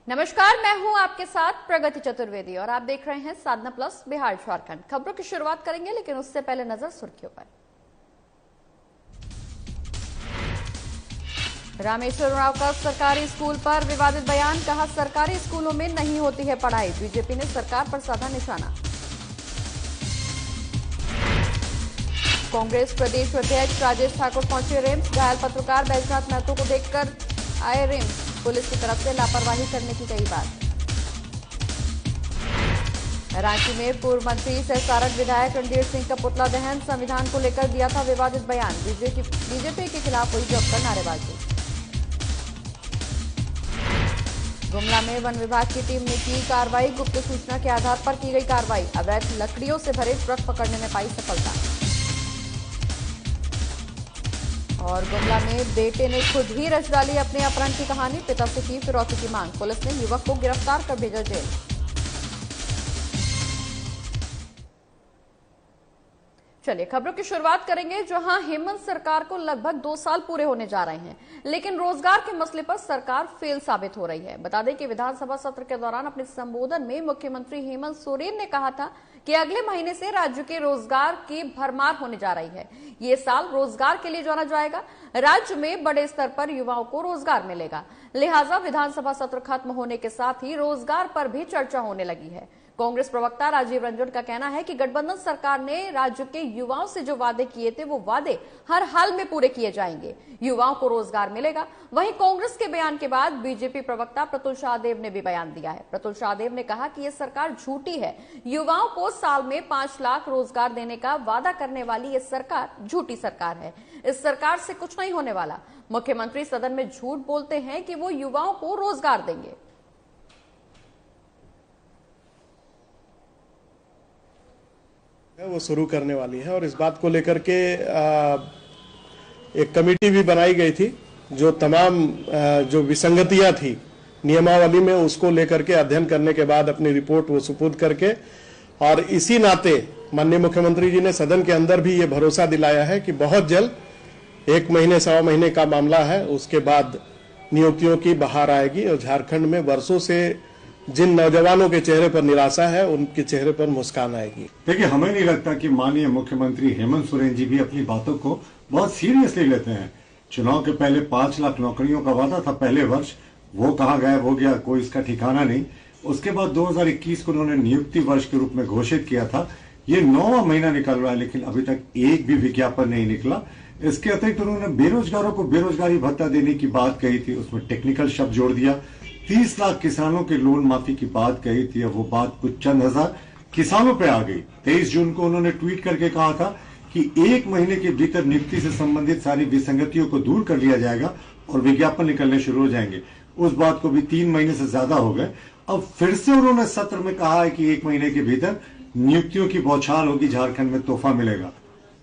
नमस्कार, मैं हूं आपके साथ प्रगति चतुर्वेदी और आप देख रहे हैं साधना प्लस बिहार झारखंड। खबरों की शुरुआत करेंगे, लेकिन उससे पहले नजर सुर्खियों पर। रामेश्वर उरांव का सरकारी स्कूल पर विवादित बयान, कहा सरकारी स्कूलों में नहीं होती है पढ़ाई। बीजेपी ने सरकार पर साधा निशाना। कांग्रेस प्रदेश अध्यक्ष राजेश ठाकुर पहुंचे रिम्स, घायल पत्रकार बैजनाथ महतो को देखकर आए रिम्स। पुलिस की तरफ से लापरवाही करने की कही बात। रांची में पूर्व मंत्री सह सारण विधायक रणधीर सिंह का पुतला दहन, संविधान को लेकर दिया था विवादित बयान। बीजेपी के खिलाफ हुई जमकर नारेबाजी। गुमला में वन विभाग की टीम ने की कार्रवाई, गुप्त सूचना के आधार पर की गई कार्रवाई। अवैध लकड़ियों से भरे ट्रक पकड़ने में पाई सफलता। और गुमला में बेटे ने खुद ही रच डाली अपने अपहरण की कहानी, पिता से की फिरौती की मांग। पुलिस ने युवक को गिरफ्तार कर भेजा जेल। चलिए खबरों की शुरुआत करेंगे, जहां हेमंत सरकार को लगभग 2 साल पूरे होने जा रहे हैं, लेकिन रोजगार के मसले पर सरकार फेल साबित हो रही है। बता दें कि विधानसभा सत्र के दौरान अपने संबोधन में मुख्यमंत्री हेमंत सोरेन ने कहा था कि अगले महीने से राज्य के रोजगार की भरमार होने जा रही है। ये साल रोजगार के लिए जाना जाएगा। राज्य में बड़े स्तर पर युवाओं को रोजगार मिलेगा, लिहाजा विधानसभा सत्र खत्म होने के साथ ही रोजगार पर भी चर्चा होने लगी है। कांग्रेस प्रवक्ता राजीव रंजन का कहना है कि गठबंधन सरकार ने राज्य के युवाओं से जो वादे किए थे वो वादे हर हाल में पूरे किए जाएंगे, युवाओं को रोजगार मिलेगा। वहीं कांग्रेस के बयान के बाद बीजेपी प्रवक्ता प्रतुल शाहदेव ने भी बयान दिया है। प्रतुल शाहदेव ने कहा कि यह सरकार झूठी है, युवाओं को साल में 5 लाख रोजगार देने का वादा करने वाली यह सरकार झूठी सरकार है। इस सरकार से कुछ नहीं होने वाला। मुख्यमंत्री सदन में झूठ बोलते हैं कि वो युवाओं को रोजगार देंगे। वो शुरू करने वाली है और इस बात को लेकर के एक कमेटी भी बनाई गई थी, जो तमाम जो विसंगतियां थी नियमावली में, उसको लेकर के अध्ययन करने के बाद अपनी रिपोर्ट वो सुपुर्द करके, और इसी नाते माननीय मुख्यमंत्री जी ने सदन के अंदर भी ये भरोसा दिलाया है कि बहुत जल्द 1 महीने 1.25 महीने का मामला है, उसके बाद नियुक्तियों की बहार आएगी और झारखंड में वर्षों से जिन नौजवानों के चेहरे पर निराशा है उनके चेहरे पर मुस्कान आएगी। देखिए, हमें नहीं लगता कि माननीय मुख्यमंत्री हेमंत सोरेन जी भी अपनी बातों को बहुत सीरियसली लेते हैं। चुनाव के पहले 5 लाख नौकरियों का वादा था पहले वर्ष, वो कहाँ गायब हो गया, कोई इसका ठिकाना नहीं। उसके बाद 2021 को उन्होंने नियुक्ति वर्ष के रूप में घोषित किया था। ये 9वां महीना निकल रहा है, लेकिन अभी तक एक भी विज्ञापन नहीं निकला। इसके अतिरिक्त उन्होंने बेरोजगारों को बेरोजगारी भत्ता देने की बात कही थी, उसमें टेक्निकल शब्द जोड़ दिया। 30 लाख किसानों के लोन माफी की बात कही थी, वो बात कुछ चंद हजार किसानों पे आ गई। 23 जून को उन्होंने ट्वीट करके कहा था कि 1 महीने के भीतर नियुक्ति से संबंधित सारी विसंगतियों को दूर कर लिया जाएगा और विज्ञापन निकलने शुरू हो जाएंगे। उस बात को भी 3 महीने से ज्यादा हो गए। अब फिर से उन्होंने सत्र में कहा है कि 1 महीने के भीतर नियुक्तियों की बौछार होगी, झारखंड में तोहफा मिलेगा।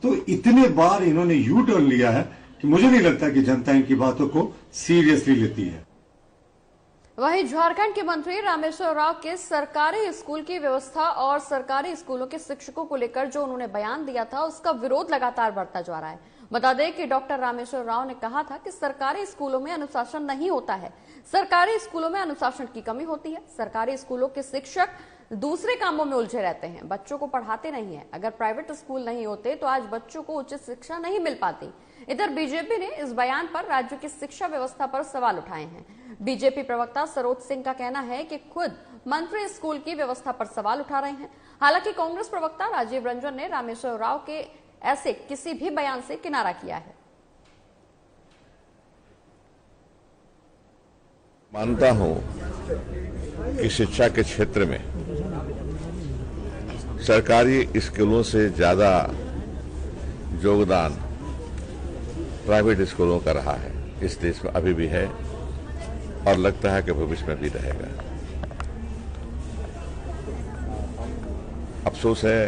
तो इतने बार इन्होंने यू टर्न लिया है कि मुझे नहीं लगता कि जनता इनकी बातों को सीरियसली लेती है। वहीं झारखंड के मंत्री रामेश्वर उरांव के सरकारी स्कूल की व्यवस्था और सरकारी स्कूलों के शिक्षकों को लेकर जो उन्होंने बयान दिया था, उसका विरोध लगातार बढ़ता जा रहा है। बता दें कि डॉक्टर रामेश्वर उरांव ने कहा था कि सरकारी स्कूलों में अनुशासन नहीं होता है, सरकारी स्कूलों में अनुशासन की कमी होती है। सरकारी स्कूलों के शिक्षक दूसरे कामों में उलझे रहते हैं, बच्चों को पढ़ाते नहीं है। अगर प्राइवेट स्कूल नहीं होते तो आज बच्चों को उचित शिक्षा नहीं मिल पाती। इधर बीजेपी ने इस बयान पर राज्य की शिक्षा व्यवस्था पर सवाल उठाए हैं। बीजेपी प्रवक्ता सरोज सिंह का कहना है कि खुद मंत्री स्कूल की व्यवस्था पर सवाल उठा रहे हैं। हालांकि कांग्रेस प्रवक्ता राजीव रंजन ने रामेश्वर उरांव के ऐसे किसी भी बयान से किनारा किया है। मानता हूं कि शिक्षा के क्षेत्र में सरकारी स्कूलों से ज्यादा योगदान प्राइवेट स्कूलों का रहा है। इस देश में अभी भी है और लगता है कि भविष्य में भी रहेगा। अफसोस है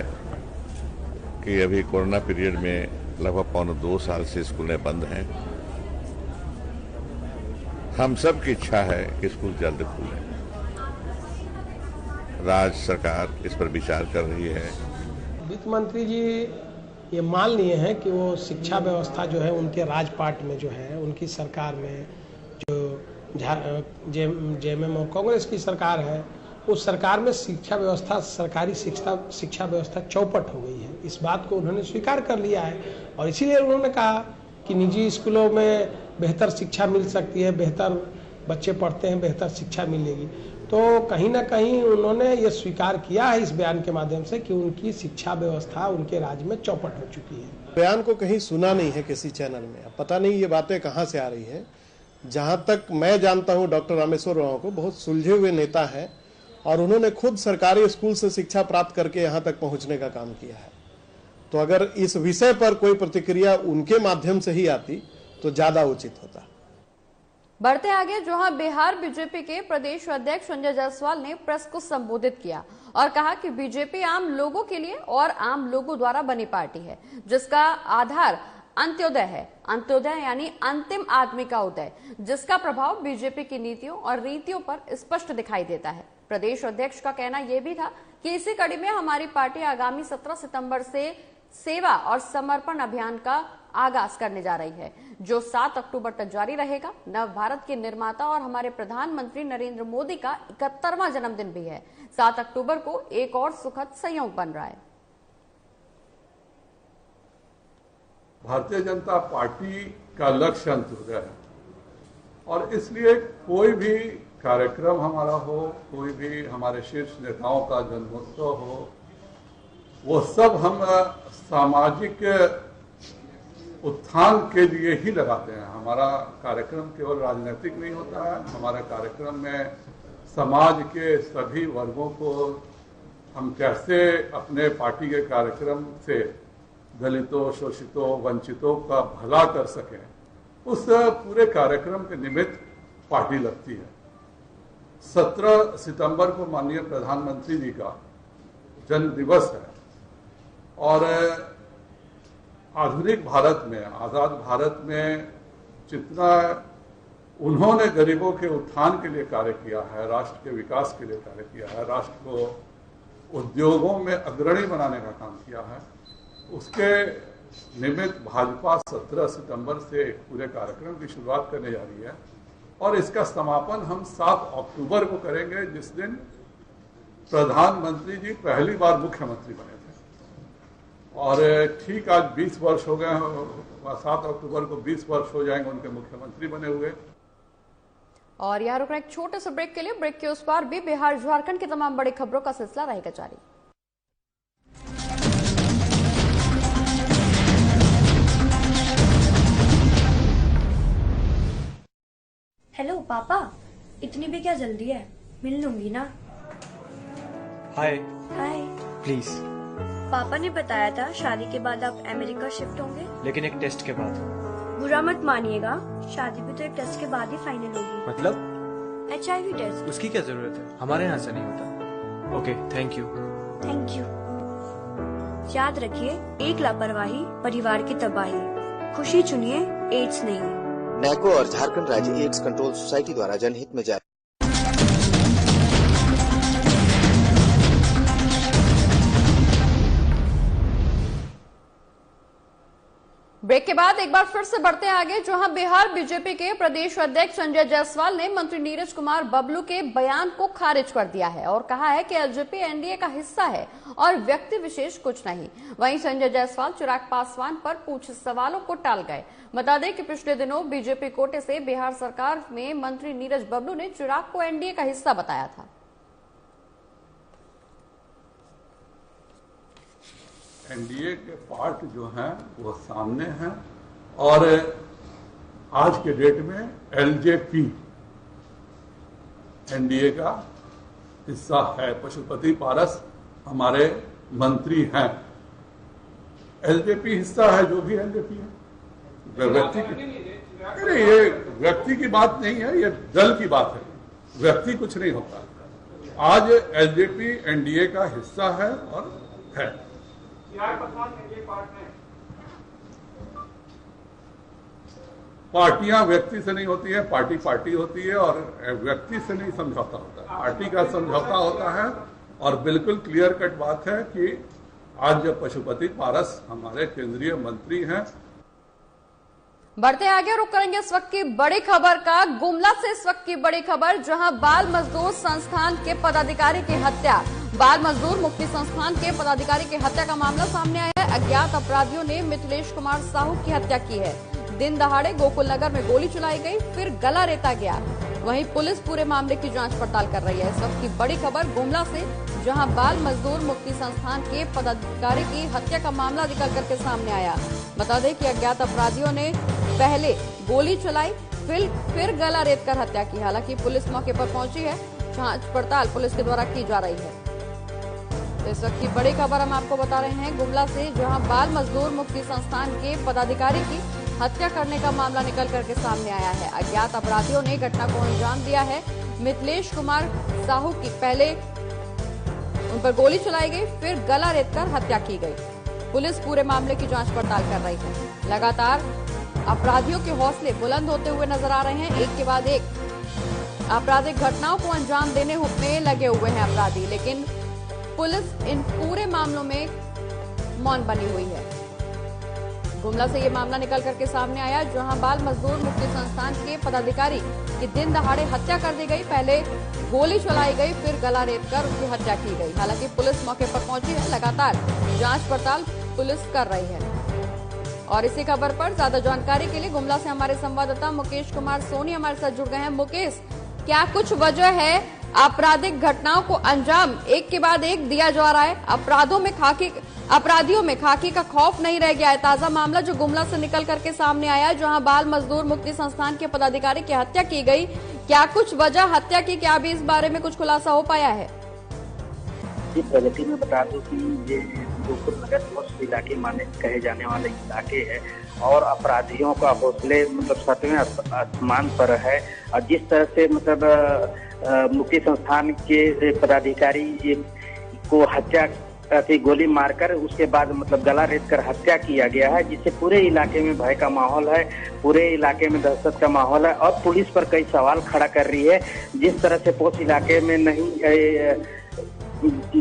कि अभी कोरोना पीरियड में लगभग 1.25 साल से स्कूलें बंद हैं। हम सब की इच्छा है कि स्कूल जल्द खुलें। राज्य सरकार इस पर विचार कर रही है। वित्त मंत्री जी ये मान लिए हैं कि वो शिक्षा व्यवस्था जो है उनके राजपाट में जो है, उनकी सरकार में जो जेएमएम और कांग्रेस की सरकार है, उस सरकार में शिक्षा व्यवस्था, सरकारी शिक्षा व्यवस्था चौपट हो गई है। इस बात को उन्होंने स्वीकार कर लिया है और इसीलिए उन्होंने कहा कि निजी स्कूलों में बेहतर शिक्षा मिल सकती है, बेहतर बच्चे पढ़ते हैं, बेहतर शिक्षा मिलेगी। तो कहीं ना कहीं उन्होंने ये स्वीकार किया है इस बयान के माध्यम से कि उनकी शिक्षा व्यवस्था उनके राज्य में चौपट हो चुकी है। बयान को कहीं सुना नहीं है किसी चैनल में, अब पता नहीं ये बातें कहाँ से आ रही है। जहां तक मैं जानता हूं डॉक्टर रामेश्वर राव को बहुत सुलझे हुए नेता है और उन्होंने खुद सरकारी स्कूल से शिक्षा प्राप्त करके यहां तक पहुंचने का काम किया है। तो अगर इस विषय पर कोई प्रतिक्रिया उनके माध्यम से ही आती तो ज्यादा उचित होता। बढ़ते आगे, जहां बिहार बीजेपी के प्रदेश अध्यक्ष संजय जायसवाल ने प्रेस को संबोधित किया और कहा कि बीजेपी आम लोगों के लिए और आम लोगों द्वारा बनी पार्टी है, जिसका आधार अंत्योदय है। अंत्योदय यानी अंतिम आदमी का उदय, जिसका प्रभाव बीजेपी की नीतियों और रीतियों पर स्पष्ट दिखाई देता है। प्रदेश अध्यक्ष का कहना यह भी था कि इसी कड़ी में हमारी पार्टी आगामी 17 सितंबर से सेवा और समर्पण अभियान का आगाज करने जा रही है, जो 7 अक्टूबर तक जारी रहेगा। नव भारत के निर्माता और हमारे प्रधानमंत्री नरेंद्र मोदी का 71वां जन्मदिन भी है। 7 अक्टूबर को एक और सुखद संयोग बन रहा है। भारतीय जनता पार्टी का लक्ष्य अंत्योदय है और इसलिए कोई भी कार्यक्रम हमारा हो, कोई भी हमारे शीर्ष नेताओं का जन्मोत्सव हो, वो सब हम सामाजिक उत्थान के लिए ही लगाते हैं। हमारा कार्यक्रम केवल राजनीतिक नहीं होता है, हमारे कार्यक्रम में समाज के सभी वर्गों को हम कैसे अपने पार्टी के कार्यक्रम से दलितों, शोषितों, वंचितों का भला कर सकें, उस पूरे कार्यक्रम के निमित्त पार्टी लगती है। 17 सितंबर को माननीय प्रधानमंत्री जी का जन्म दिवस है और आधुनिक भारत में, आजाद भारत में जितना उन्होंने गरीबों के उत्थान के लिए कार्य किया है, राष्ट्र के विकास के लिए कार्य किया है, राष्ट्र को उद्योगों में अग्रणी बनाने का काम किया है, उसके निमित्त भाजपा 17 सितंबर से एक पूरे कार्यक्रम की शुरुआत करने जा रही है और इसका समापन हम 7 अक्टूबर को करेंगे, जिस दिन प्रधानमंत्री जी पहली बार मुख्यमंत्री बने थे। और ठीक आज 20 वर्ष हो गए, 7 अक्टूबर को 20 वर्ष हो जाएंगे उनके मुख्यमंत्री बने हुए। और यहाँ रुकना एक छोटे से ब्रेक के लिए। ब्रेक के उस पार भी बिहार झारखंड की तमाम बड़ी खबरों का सिलसिला रहेगा जारी। हेलो पापा, इतनी भी क्या जल्दी है? मिल लूंगी ना। हाय। हाय। प्लीज। पापा ने बताया था शादी के बाद आप अमेरिका शिफ्ट होंगे, लेकिन एक टेस्ट के बाद। बुरा मत मानिएगा, शादी भी तो एक टेस्ट के बाद ही फाइनल होगी। मतलब? HIV टेस्ट। उसकी क्या जरूरत है, हमारे यहाँ से नहीं होता। Okay, thank you. Thank you. याद रखिए, एक लापरवाही परिवार की तबाही। खुशी चुनिए, एड्स नहीं। नैको और झारखंड राज्य एड्स कंट्रोल सोसाइटी द्वारा जनहित में जारी। ब्रेक के बाद एक बार फिर से बढ़ते आगे, जहां बिहार बीजेपी के प्रदेश अध्यक्ष संजय जायसवाल ने मंत्री नीरज कुमार बबलू के बयान को खारिज कर दिया है और कहा है कि एलजेपी एनडीए का हिस्सा है और व्यक्ति विशेष कुछ नहीं। वहीं संजय जायसवाल चिराग पासवान पर पूछे सवालों को टाल गए। बता दें कि पिछले दिनों बीजेपी कोटे से बिहार सरकार में मंत्री नीरज बबलू ने चिराग को एनडीए का हिस्सा बताया था। एनडीए के पार्ट जो हैं वो सामने हैं और आज के डेट में एलजेपी एनडीए का हिस्सा है। पशुपति पारस हमारे मंत्री हैं। एलजेपी हिस्सा है, जो भी एलजेपी है। व्यक्ति की अरे ये व्यक्ति की बात नहीं है, ये दल की बात है। व्यक्ति कुछ नहीं होता। आज एलजेपी एनडीए का हिस्सा है और है। पार्टियां व्यक्ति से नहीं होती है, पार्टी पार्टी होती है और व्यक्ति से नहीं समझौता होता है, पार्टी का समझौता होता है। और बिल्कुल क्लियर कट बात है कि आज जब पशुपति पारस हमारे केंद्रीय मंत्री हैं। बढ़ते आगे, रुक करेंगे इस वक्त की बड़ी खबर का। गुमला से इस वक्त की बड़ी खबर, जहां बाल मजदूर संस्थान के पदाधिकारी की हत्या, बाल मजदूर मुक्ति संस्थान के पदाधिकारी की हत्या का मामला सामने आया है। अज्ञात अपराधियों ने मिथिलेश कुमार साहू की हत्या की है। दिन दहाड़े गोकुल नगर में गोली चलाई गई, फिर गला रेता गया। वहीं पुलिस पूरे मामले की जांच पड़ताल कर रही है। इस वक्त की बड़ी खबर गुमला से, जहां बाल मजदूर मुक्ति संस्थान के पदाधिकारी की हत्या का मामला निकल करके सामने आया। बता दें कि अज्ञात अपराधियों ने पहले गोली चलाई, फिर गला रेत कर हत्या की। हालांकि पुलिस मौके पर पहुंची है, जांच पड़ताल पुलिस के द्वारा की जा रही है। तो इस वक्त की बड़ी खबर हम आपको बता रहे हैं गुमला से, जहां बाल मजदूर मुक्ति संस्थान के पदाधिकारी की हत्या करने का मामला निकल करके सामने आया है। अज्ञात अपराधियों ने घटना को अंजाम दिया है। मिथिलेश कुमार साहू की पहले उन पर गोली चलाई गई, फिर गला रेत कर हत्या की गई। पुलिस पूरे मामले की जांच पड़ताल कर रही है। लगातार अपराधियों के हौसले बुलंद होते हुए नजर आ रहे हैं। एक के बाद एक आपराधिक घटनाओं को अंजाम देने में लगे हुए हैं अपराधी, लेकिन पुलिस इन पूरे मामलों में मौन बनी हुई है। गुमला से ये मामला निकल करके सामने आया, जहां बाल मजदूर मुक्ति संस्थान के पदाधिकारी की दिन दहाड़े हत्या कर दी गई। पहले गोली चलाई गई, फिर गला रेत कर उसकी हत्या की गई। हालांकि पुलिस मौके पर पहुंची है, लगातार जांच पड़ताल पुलिस कर रही है। और इसी खबर पर ज्यादा जानकारी के लिए गुमला से हमारे संवाददाता मुकेश कुमार सोनी हमारे साथ जुड़ गए हैं। मुकेश, क्या कुछ वजह है आपराधिक घटनाओं को अंजाम एक के बाद एक दिया जा रहा है? अपराधियों में खाकी का खौफ नहीं रह गया है? ताजा मामला जो गुमला से निकल करके सामने आया, जहां बाल मजदूर मुक्ति संस्थान के पदाधिकारी की हत्या की गई, क्या कुछ वजह हत्या की, क्या अभी इस बारे में कुछ खुलासा हो पाया है? जी, प्रगति में बता दूं कि ये गोकुल नगर उस इलाके माने कहे जाने वाले इलाके है और अपराधियों का हौसले मतलब 7वें आसमान पर है। और जिस तरह से मतलब मुक्ति संस्थान के पदाधिकारी को हत्या की गोली मारकर उसके बाद मतलब गला रेत कर हत्या किया गया है, जिससे पूरे इलाके में भय का माहौल है, पूरे इलाके में दहशत का माहौल है और पुलिस पर कई सवाल खड़ा कर रही है। जिस तरह से पोस्ट इलाके में नहीं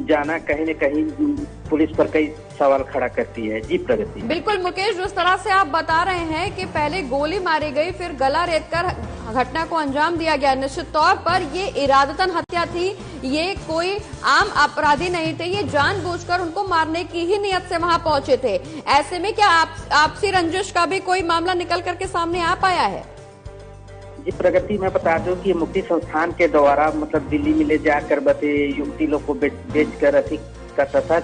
जाना, कहीं न कहीं पुलिस पर कई सवाल खड़ा करती है। जी प्रगति। बिल्कुल मुकेश, जिस तरह से आप बता रहे हैं कि पहले गोली मारी गई, फिर गला रेत कर घटना को अंजाम दिया गया, निश्चित तौर पर ये इरादतन हत्या थी, ये कोई आम अपराधी नहीं थे, ये जानबूझकर उनको मारने की ही नियत से वहां पहुंचे थे। ऐसे में क्या आपसी रंजिश का भी कोई मामला निकल करके सामने आ पाया है? जी प्रगति में बता दूं कि मुक्ति संस्थान के द्वारा मतलब दिल्ली में ले जाकर बते युवती लोग को बेच कर अधिक करता था,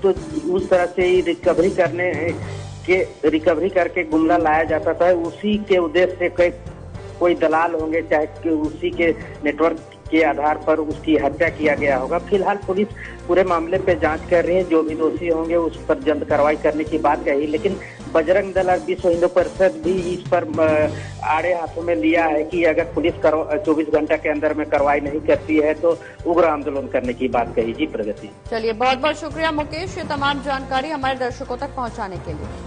तो उस तरह से ही रिकवरी करके गुमला लाया जाता था। उसी के उद्देश्य से कोई दलाल होंगे, चाहे उसी के नेटवर्क के आधार पर उसकी हत्या किया गया होगा। फिलहाल पुलिस पूरे मामले पे जांच कर रही है, जो भी दोषी होंगे उस पर जल्द कार्रवाई करने की बात कही। लेकिन बजरंग दल और विश्व हिंदू परिषद भी इस पर आड़े हाथों में लिया है कि अगर पुलिस 24 घंटा के अंदर में कार्रवाई नहीं करती है तो उग्र आंदोलन करने की बात कही। जी प्रगति। चलिए, बहुत बहुत शुक्रिया मुकेश, ये तमाम जानकारी हमारे दर्शकों तक पहुँचाने के लिए।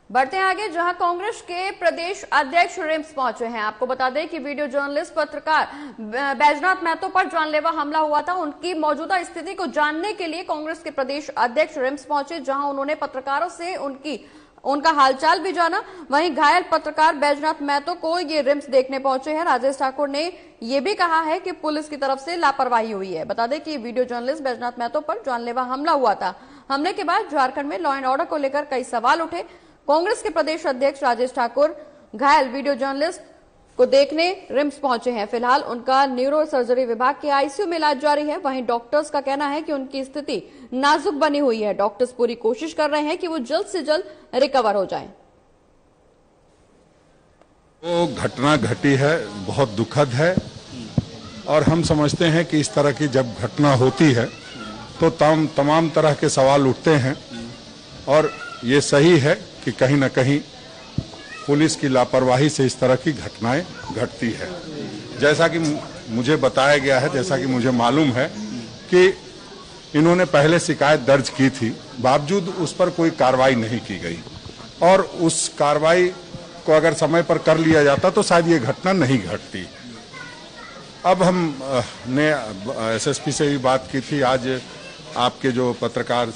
बढ़ते हैं आगे, जहां कांग्रेस के प्रदेश अध्यक्ष रिम्स पहुंचे हैं। आपको बता दें कि वीडियो जर्नलिस्ट पत्रकार बैजनाथ महतो पर जानलेवा हमला हुआ था। उनकी मौजूदा स्थिति को जानने के लिए कांग्रेस के प्रदेश अध्यक्ष रिम्स पहुंचे, जहां उन्होंने पत्रकारों से उनका हालचाल भी जाना। वहीं घायल पत्रकार बैजनाथ महतो को ये रिम्स देखने पहुंचे हैं। राजेश ठाकुर ने यह भी कहा है कि पुलिस की तरफ से लापरवाही हुई है। बता दें कि वीडियो जर्नलिस्ट बैजनाथ महतो पर जानलेवा हमला हुआ था। हमले के बाद झारखंड में लॉ एंड ऑर्डर को लेकर कई सवाल उठे। कांग्रेस के प्रदेश अध्यक्ष राजेश ठाकुर घायल वीडियो जर्नलिस्ट को देखने रिम्स पहुंचे हैं। फिलहाल उनका न्यूरो सर्जरी विभाग के आईसीयू में इलाज जारी है। वहीं डॉक्टर्स का कहना है कि उनकी स्थिति नाजुक बनी हुई है। डॉक्टर्स पूरी कोशिश कर रहे हैं कि वो जल्द से जल्द रिकवर हो जाएं। वो घटना घटी है, बहुत दुखद है और हम समझते हैं कि इस तरह की जब घटना होती है तो तमाम तरह के सवाल उठते हैं और ये सही है कि कहीं न कहीं पुलिस की लापरवाही से इस तरह की घटनाएं घटती है। जैसा कि मुझे बताया गया है, जैसा कि मुझे मालूम है कि इन्होंने पहले शिकायत दर्ज की थी, बावजूद उस पर कोई कार्रवाई नहीं की गई और उस कार्रवाई को अगर समय पर कर लिया जाता तो शायद ये घटना नहीं घटती। अब हम ने एसएसपी से भी बात की थी। आज आपके जो पत्रकार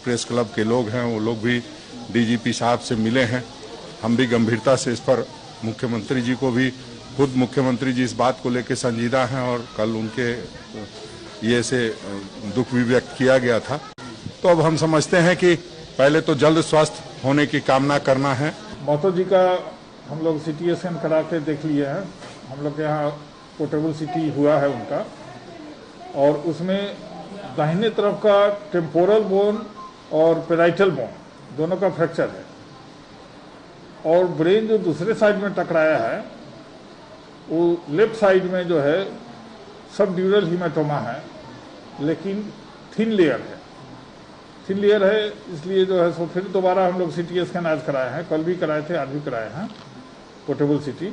प्रेस क्लब के लोग हैं वो लोग भी डीजीपी साहब से मिले हैं। हम भी गंभीरता से इस पर मुख्यमंत्री जी को भी, खुद मुख्यमंत्री जी इस बात को लेकर संजीदा हैं और कल उनके ये से दुख भी व्यक्त किया गया था। तो अब हम समझते हैं कि पहले तो जल्द स्वस्थ होने की कामना करना है। महतो जी का हम लोग CT स्कैन करा के देख लिए हैं। हम लोग के यहाँ पोर्टेबल CT हुआ है उनका, और उसमें दाहिने तरफ का टेम्पोरल बोन और पेराइटल बोन दोनों का फ्रैक्चर है, और ब्रेन जो दूसरे साइड में टकराया है वो लेफ्ट साइड में जो है सब ड्यूरल हीमाटोमा है, लेकिन थिन लेयर है। थिन लेयर है इसलिए जो है सो फिर दोबारा हम लोग CT स्कैन आज कराए हैं, कल भी कराए थे, आज भी कराए हैं पोर्टेबल CT।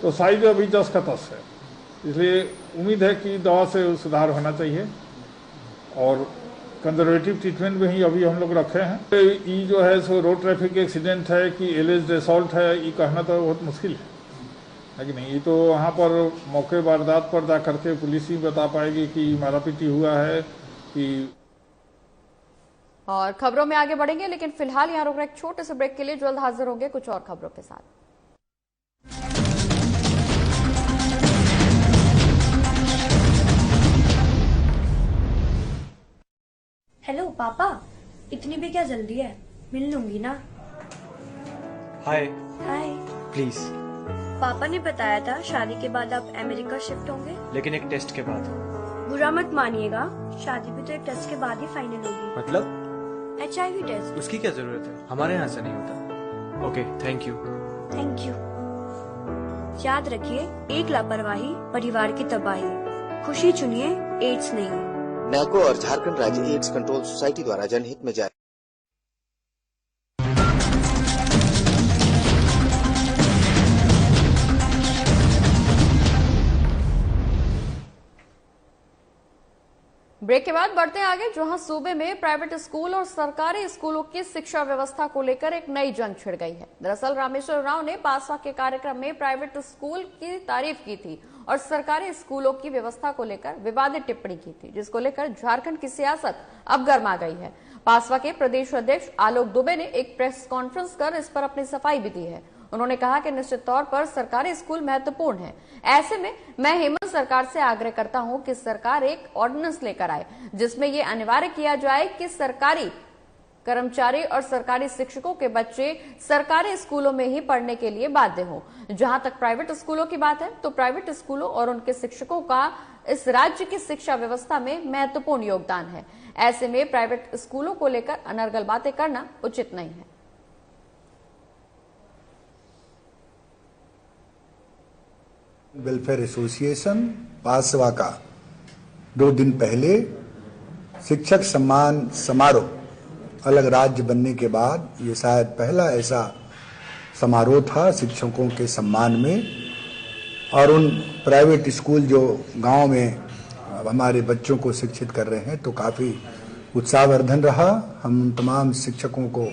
तो साइज अभी 10 का 10 है, इसलिए उम्मीद है कि दवा से सुधार होना चाहिए, और कंजर्वेटिव ट्रीटमेंट में ही अभी हम लोग रखे हैं। ये जो है सो रोड ट्रैफिक एक्सीडेंट है कि एलिज्ड असॉल्ट है, ये कहना तो बहुत मुश्किल है कि नहीं। ये तो वहाँ पर मौके वारदात पर जा करके पुलिस ही बता पाएगी कि मारापीटी हुआ है कि। और खबरों में आगे बढ़ेंगे, लेकिन फिलहाल यहाँ रुक रहे एक छोटे से ब्रेक के लिए। जल्द हाजिर होंगे कुछ और खबरों के साथ। हेलो पापा, इतनी भी क्या जल्दी है, मिल लूंगी ना। हाय। हाय। प्लीज। पापा ने बताया था शादी के बाद आप अमेरिका शिफ्ट होंगे, लेकिन एक टेस्ट के बाद। बुरा मत मानिएगा, शादी भी तो एक टेस्ट के बाद ही फाइनल होगी। मतलब? HIV टेस्ट। उसकी क्या जरूरत है, हमारे यहाँ से नहीं होता। Okay, thank you. Thank you. याद रखिए, एक लापरवाही परिवार की तबाही। खुशी चुनिए, एड्स नहीं। नैको और झारखंड राज्य एड्स कंट्रोल सोसाइटी द्वारा जनहित में जारी। ब्रेक के बाद बढ़ते हैं आगे, जहां सूबे में प्राइवेट स्कूल और सरकारी स्कूलों की शिक्षा व्यवस्था को लेकर एक नई जंग छिड़ गई है। दरअसल रामेश्वर राव ने पासवा के कार्यक्रम में प्राइवेट स्कूल की तारीफ की थी और सरकारी स्कूलों की व्यवस्था को लेकर विवादित टिप्पणी की थी, जिसको लेकर झारखंड की सियासत अब गर्मा गई है। पासवा के प्रदेश अध्यक्ष आलोक दुबे ने एक प्रेस कॉन्फ्रेंस कर इस पर अपनी सफाई भी दी है। उन्होंने कहा कि निश्चित तौर पर सरकारी स्कूल महत्वपूर्ण है। ऐसे में मैं हेमंत सरकार से आग्रह करता हूं कि सरकार एक ऑर्डिनेंस लेकर आए जिसमें यह अनिवार्य किया जाए कि सरकारी कर्मचारी और सरकारी शिक्षकों के बच्चे सरकारी स्कूलों में ही पढ़ने के लिए बाध्य हों। जहां तक प्राइवेट स्कूलों की बात है तो प्राइवेट स्कूलों और उनके शिक्षकों का इस राज्य की शिक्षा व्यवस्था में महत्वपूर्ण योगदान है। ऐसे में प्राइवेट स्कूलों को लेकर अनर्गल बातें करना उचित नहीं है। वेलफेयर एसोसिएशन पासवा का 2 दिन पहले शिक्षक सम्मान समारोह अलग राज्य बनने के बाद ये शायद पहला ऐसा समारोह था शिक्षकों के सम्मान में। और उन प्राइवेट स्कूल जो गांव में हमारे बच्चों को शिक्षित कर रहे हैं तो काफ़ी उत्साहवर्धन रहा। हम तमाम शिक्षकों को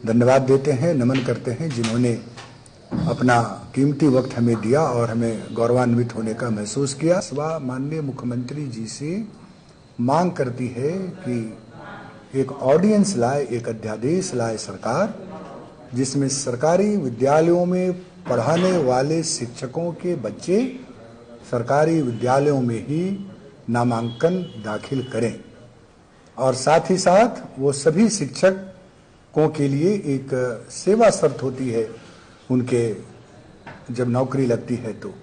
धन्यवाद देते हैं, नमन करते हैं जिन्होंने अपना कीमती वक्त हमें दिया और हमें गौरवान्वित होने का महसूस किया। सभा माननीय मुख्यमंत्री जी से मांग करती है कि एक ऑर्डिनेंस लाए, एक अध्यादेश लाए सरकार, जिसमें सरकारी विद्यालयों में पढ़ाने वाले शिक्षकों के बच्चे सरकारी विद्यालयों में ही नामांकन दाखिल करें और साथ ही साथ वो सभी शिक्षकों के लिए एक सेवा शर्त होती है। उनके जब नौकरी लगती है तो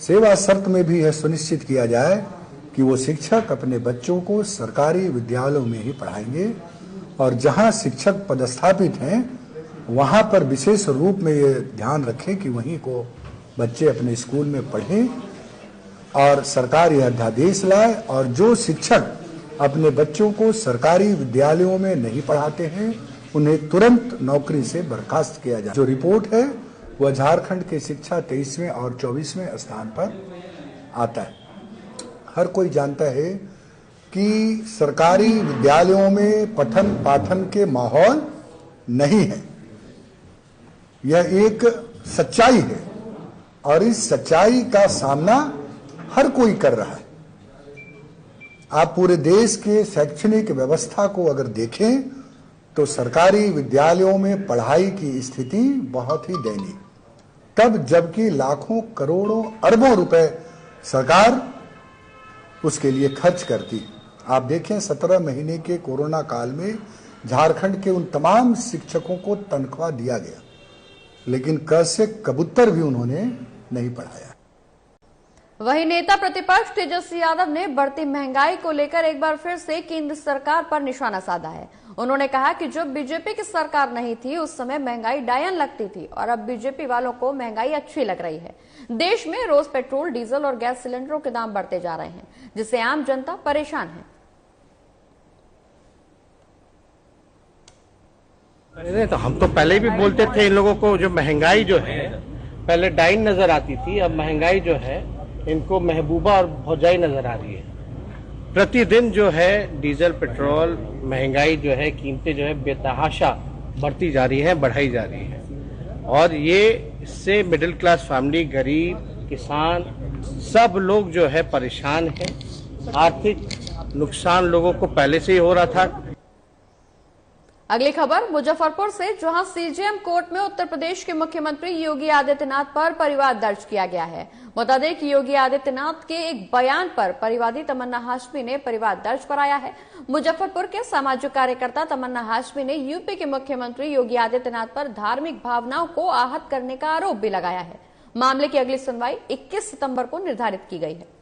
सेवा शर्त में भी यह सुनिश्चित किया जाए कि वो शिक्षक अपने बच्चों को सरकारी विद्यालयों में ही पढ़ाएंगे और जहां शिक्षक पदस्थापित हैं वहां पर विशेष रूप में ये ध्यान रखें कि वहीं को बच्चे अपने स्कूल में पढ़ें। और सरकार यह अध्यादेश लाए और जो शिक्षक अपने बच्चों को सरकारी विद्यालयों में नहीं पढ़ाते हैं उन्हें तुरंत नौकरी से बर्खास्त किया जाए। जो रिपोर्ट है वह झारखंड के शिक्षा 23वें और 24वें स्थान पर आता है। हर कोई जानता है कि सरकारी विद्यालयों में पठन पाठन के माहौल नहीं है, यह एक सच्चाई है। और इस सच्चाई का सामना हर कोई कर रहा है। आप पूरे देश के शैक्षणिक व्यवस्था को अगर देखें तो सरकारी विद्यालयों में पढ़ाई की स्थिति बहुत ही दयनीय, तब जबकि लाखों करोड़ों अरबों रुपए सरकार उसके लिए खर्च करती। आप देखें 17 महीने के कोरोना काल में झारखंड के उन तमाम शिक्षकों को तनख्वाह दिया गया, लेकिन क से कबूतर भी उन्होंने नहीं पढ़ाया। वहीं नेता प्रतिपक्ष तेजस्वी यादव ने बढ़ती महंगाई को लेकर एक बार फिर से केंद्र सरकार पर निशाना साधा है। उन्होंने कहा कि जब बीजेपी की सरकार नहीं थी उस समय महंगाई डायन लगती थी और अब बीजेपी वालों को महंगाई अच्छी लग रही है। देश में रोज पेट्रोल, डीजल और गैस सिलेंडरों के दाम बढ़ते जा रहे हैं, जिससे आम जनता परेशान है। नहीं तो हम तो पहले भी बोलते थे इन लोगों को, जो महंगाई जो है पहले डाइन नजर आती थी, अब महंगाई जो है इनको महबूबा और भौजाई नजर आ रही है। प्रतिदिन जो है डीजल, पेट्रोल, महंगाई जो है, कीमतें जो है बेतहाशा बढ़ती जा रही है, बढ़ाई जा रही है। और ये इससे मिडिल क्लास फैमिली, गरीब, किसान सब लोग जो है परेशान है। आर्थिक नुकसान लोगों को पहले से ही हो रहा था। अगली खबर मुजफ्फरपुर से, जहां सीजेएम कोर्ट में उत्तर प्रदेश के मुख्यमंत्री योगी आदित्यनाथ पर परिवाद दर्ज किया गया है। बता दें कि योगी आदित्यनाथ के एक बयान पर परिवादी तमन्ना हाशमी ने परिवाद दर्ज कराया है। मुजफ्फरपुर के सामाजिक कार्यकर्ता तमन्ना हाशमी ने यूपी के मुख्यमंत्री योगी आदित्यनाथ पर धार्मिक भावनाओं को आहत करने का आरोप भी लगाया है। मामले की अगली सुनवाई 21 सितंबर को निर्धारित की गई है।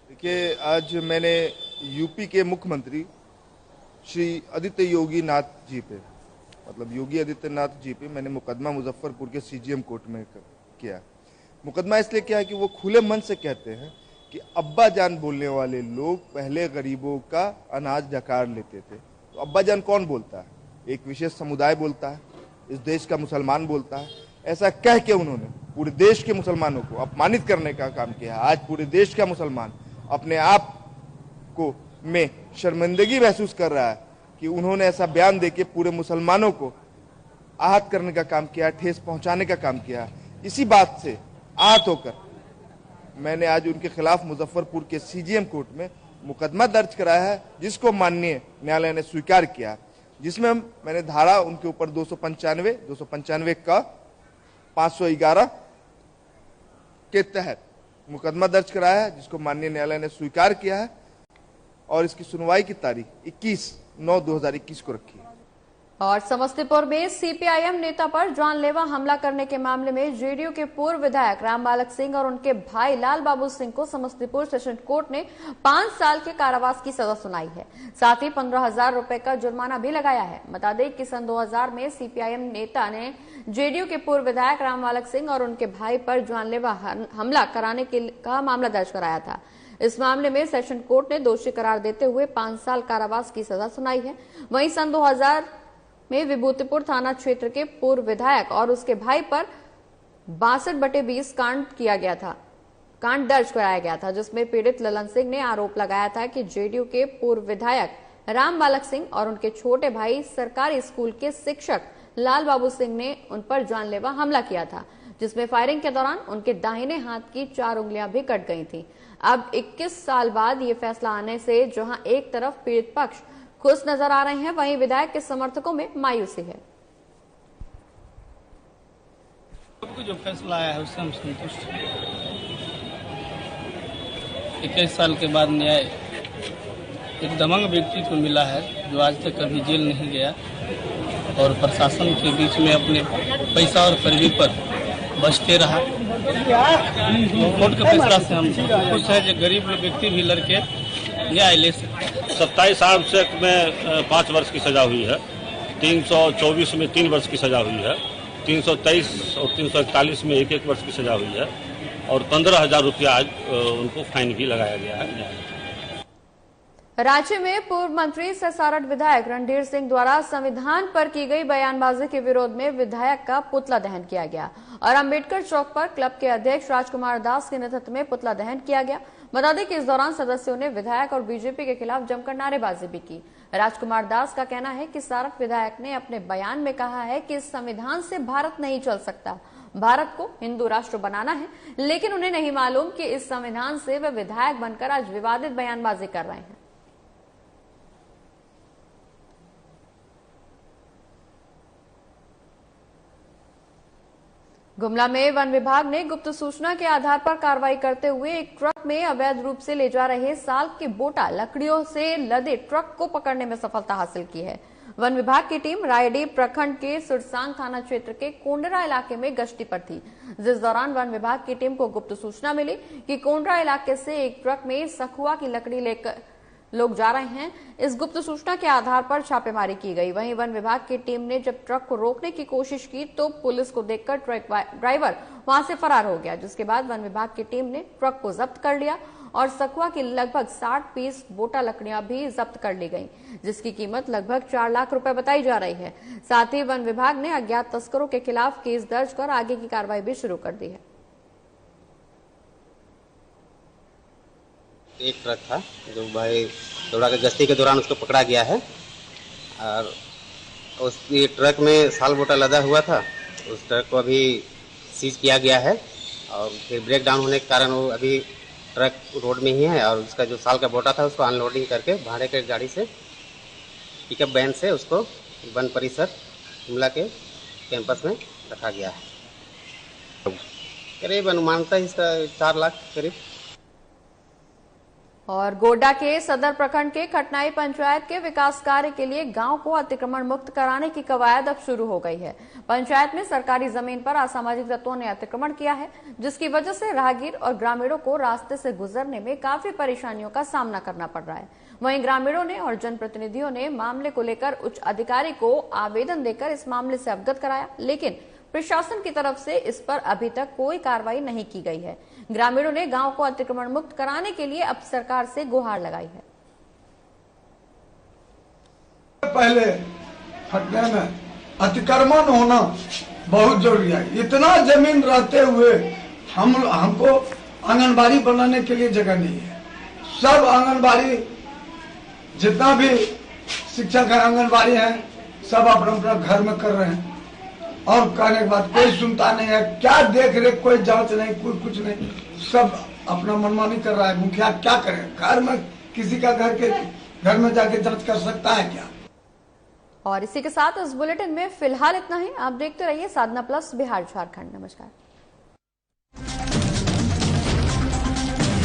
देखिए, आज मैंने यूपी के मुख्यमंत्री श्री आदित्य योगी नाथ जी पे, मतलब योगी आदित्यनाथ जी पे मैंने मुकदमा मुजफ्फरपुर के सीजीएम कोर्ट में किया। मुकदमा इसलिए किया है कि वो खुले मन से कहते हैं कि अब्बा जान बोलने वाले लोग पहले गरीबों का अनाज डकार लेते थे। तो अब्बा जान कौन बोलता है? एक विशेष समुदाय बोलता है, इस देश का मुसलमान बोलता है। ऐसा कह के उन्होंने पूरे देश के मुसलमानों को अपमानित करने का काम किया। आज पूरे देश का मुसलमान अपने आप को में शर्मिंदगी महसूस कर रहा है कि उन्होंने ऐसा बयान देके पूरे मुसलमानों को आहत करने का काम किया, ठेस पहुंचाने का काम किया। इसी बात से आहत होकर मैंने आज उनके खिलाफ मुजफ्फरपुर के सीजीएम कोर्ट में मुकदमा दर्ज कराया है, जिसको माननीय न्यायालय ने स्वीकार किया, जिसमें मैंने धारा उनके ऊपर 295 का 511 के तहत मुकदमा दर्ज कराया है, जिसको माननीय न्यायालय ने स्वीकार किया है और इसकी सुनवाई की तारीख 21/9/2021 को रखी है। और समस्तीपुर में सीपीआईएम नेता पर जानलेवा हमला करने के मामले में जेडीयू के पूर्व विधायक रामबालक सिंह और उनके भाई लाल बाबू सिंह को समस्तीपुर सेशन कोर्ट ने 5 साल के कारावास की सजा सुनाई है। साथ ही 15,000 रुपए का जुर्माना भी लगाया है। बता दें कि सन 2000 में सीपीआईएम नेता ने जेडीयू के पूर्व विधायक रामबालक सिंह और उनके भाई पर जानलेवा हमला कराने का मामला दर्ज कराया था। इस मामले में सेशन कोर्ट ने दोषी करार देते हुए 5 साल कारावास की सजा सुनाई है। वहीं सन 2000 में विभूतिपुर थाना क्षेत्र के पूर्व विधायक और उसके भाई पर 62/20 कांड दर्ज कराया गया था, जिसमें पीड़ित ललन सिंह ने आरोप लगाया था कि जेडीयू के पूर्व विधायक रामबालक सिंह और उनके छोटे भाई सरकारी स्कूल के शिक्षक लाल बाबू सिंह ने उन पर जानलेवा हमला किया था, जिसमें फायरिंग के दौरान उनके दाहिने हाथ की 4 उंगलियां भी कट गई थी। अब 21 साल बाद ये फैसला आने से जहां एक तरफ पीड़ित पक्ष खुश नजर आ रहे हैं, वहीं विधायक के समर्थकों में मायूसी है। जो फैसला आया है उससे हम संतुष्ट हैं। 21 साल के बाद न्याय एक दबंग व्यक्ति को मिला है, जो आज तक कभी जेल नहीं गया और प्रशासन के बीच में अपने पैसा और पैरवी पर बचते रहा। कोर्ट के फैसला से हम खुश है जो गरीब व्यक्ति भी लड़के न्याय ले सकते हैं। 27 आर्म्स में 5 वर्ष की सजा हुई है, 324 में 3 वर्ष की सजा हुई है, 323 और 341 में 1-1 वर्ष की सजा हुई है और 15,000 रुपया आज उनको फाइन भी लगाया गया है। राज्य में पूर्व मंत्री सह सारठ विधायक रणधीर सिंह द्वारा संविधान पर की गई बयानबाजी के विरोध में विधायक का पुतला दहन किया गया और अंबेडकर चौक पर क्लब के अध्यक्ष राजकुमार दास के नेतृत्व में पुतला दहन किया गया। बता दें कि इस दौरान सदस्यों ने विधायक और बीजेपी के खिलाफ जमकर नारेबाजी भी की। राजकुमार दास का कहना है कि सारठ विधायक ने अपने बयान में कहा है कि इस संविधान से भारत नहीं चल सकता, भारत को हिंदू राष्ट्र बनाना है, लेकिन उन्हें नहीं मालूम कि इस संविधान से वे विधायक बनकर आज विवादित बयानबाजी कर रहे हैं। गुमला में वन विभाग ने गुप्त सूचना के आधार पर कार्रवाई करते हुए एक ट्रक में अवैध रूप से ले जा रहे साल के बोटा लकड़ियों से लदे ट्रक को पकड़ने में सफलता हासिल की है। वन विभाग की टीम रायडीह प्रखंड के सुरसांग थाना क्षेत्र के कोंडरा इलाके में गश्ती पर थी, जिस दौरान वन विभाग की टीम को गुप्त सूचना मिली कि कोंडरा इलाके से एक ट्रक में सखुआ की लकड़ी लेकर लोग जा रहे हैं। इस गुप्त सूचना के आधार पर छापेमारी की गई। वहीं वन विभाग की टीम ने जब ट्रक को रोकने की कोशिश की तो पुलिस को देखकर ट्रक ड्राइवर वहां से फरार हो गया, जिसके बाद वन विभाग की टीम ने ट्रक को जब्त कर लिया और सखुआ की लगभग 60 पीस बोटा लकड़ियां भी जब्त कर ली गई, जिसकी कीमत लगभग 4 लाख रुपए बताई जा रही है। साथ ही वन विभाग ने अज्ञात तस्करों के खिलाफ केस दर्ज कर आगे की कार्रवाई भी शुरू कर दी है। एक ट्रक था जो भाई दौड़ा के गश्ती के दौरान उसको पकड़ा गया है और उस ट्रक में साल बोटा लदा हुआ था। उस ट्रक को अभी सीज किया गया है और फिर ब्रेक डाउन होने के कारण वो अभी ट्रक रोड में ही है और उसका जो साल का बोटा था उसको अनलोडिंग करके भाड़े के गाड़ी से पिकअप वैन से उसको वन परिसर शिमला के कैंपस में रखा गया है। करीब अनुमानतः इसका 4 लाख करीब। और गोड्डा के सदर प्रखंड के खटनाई पंचायत के विकास कार्य के लिए गांव को अतिक्रमण मुक्त कराने की कवायद अब शुरू हो गई है। पंचायत में सरकारी जमीन पर असामाजिक तत्वों ने अतिक्रमण किया है, जिसकी वजह से राहगीर और ग्रामीणों को रास्ते से गुजरने में काफी परेशानियों का सामना करना पड़ रहा है। वहीं ग्रामीणों ने और जनप्रतिनिधियों ने मामले को लेकर उच्च अधिकारी को आवेदन देकर इस मामले से अवगत कराया, लेकिन प्रशासन की तरफ से इस पर अभी तक कोई कार्रवाई नहीं की गई है। ग्रामीणों ने गांव को अतिक्रमण मुक्त कराने के लिए अब सरकार से गुहार लगाई है। पहले हटने में अतिक्रमण होना बहुत जरूरी है। इतना जमीन रहते हुए हमको आंगनबाड़ी बनाने के लिए जगह नहीं है। सब आंगनबाड़ी जितना भी शिक्षक है आंगनबाड़ी है सब अपना अपना घर में कर रहे हैं और कहने के बाद कोई सुनता नहीं है। क्या देख रेख, कोई जांच नहीं, कोई कुछ नहीं, सब अपना मनमानी कर रहा है। मुखिया क्या करे? घर में किसी का घर में जाके जांच कर सकता है क्या? और इसी के साथ इस बुलेटिन में फिलहाल इतना ही। आप देखते रहिए साधना प्लस बिहार झारखंड। नमस्कार।